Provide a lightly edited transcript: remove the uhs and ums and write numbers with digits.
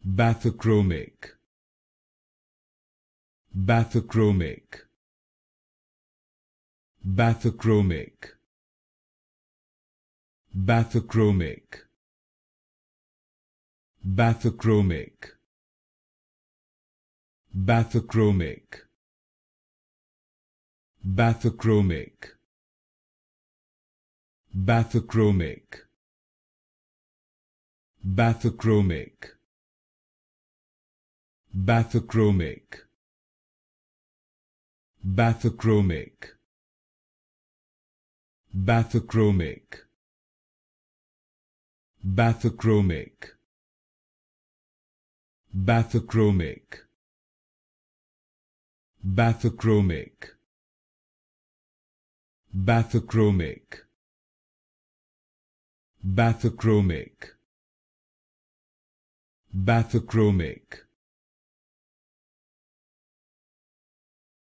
Bathochromic, Bathochromic, Bathochromic, Bathochromic, Bathochromic, Bathochromic, Bathochromic, Bathochromic, Bathochromic, Bathochromic, Bathochromic, Bathochromic, Bathochromic, Bathochromic, Bathochromic, Bathochromic, Bathochromic, Bathochromic,